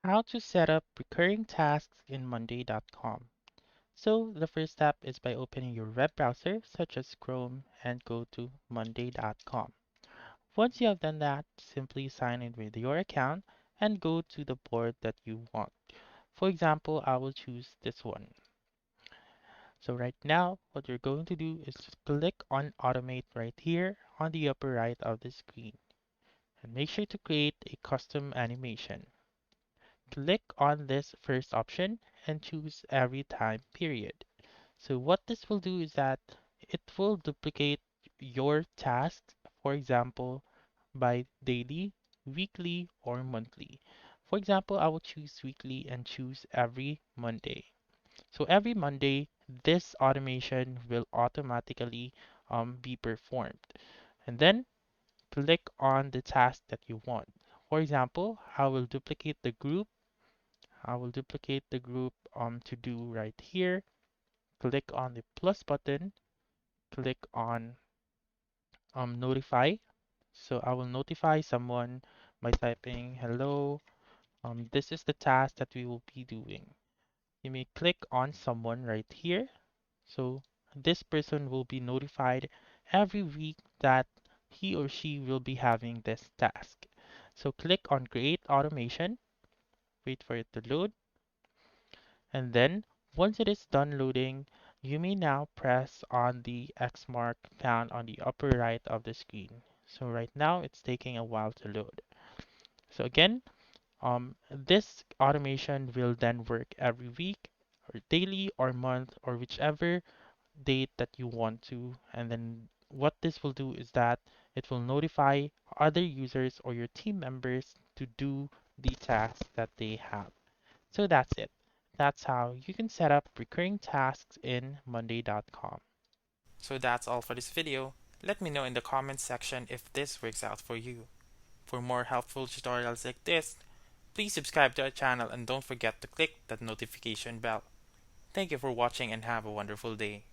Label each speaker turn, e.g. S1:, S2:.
S1: How to set up recurring tasks in Monday.com. So the first step is by opening your web browser such as Chrome and go to Monday.com. Once you have done that, simply sign in with your account and go to the board that you want. For example, I will choose this one. So right now, what you're going to do is just click on Automate right here on the upper right of the screen and make sure to create a custom animation. Click on this first option and choose every time period. So what this will do is that it will duplicate your tasks, for example, by daily, weekly, or monthly. For example, I will choose weekly and choose every Monday. So every Monday, this automation will automatically be performed. And then click on the task that you want. For example, I will duplicate the group to do right here. Click on the plus button, click on notify. So I will notify someone by typing hello. This is the task that we will be doing. You may click on someone right here. So this person will be notified every week that he or she will be having this task. So click on create automation, wait for it to load, and then once it is done loading, you may now press on the X mark found on the upper right of the screen. So right now it's taking a while to load. So again, this automation will then work every week or daily or month or whichever date that you want to. And then what this will do is that it will notify other users or your team members to do the tasks that they have. So that's it. That's how you can set up recurring tasks in Monday.com.
S2: So that's all for this video. Let me know in the comments section if this works out for you. For more helpful tutorials like this, please subscribe to our channel and don't forget to click that notification bell. Thank you for watching and have a wonderful day.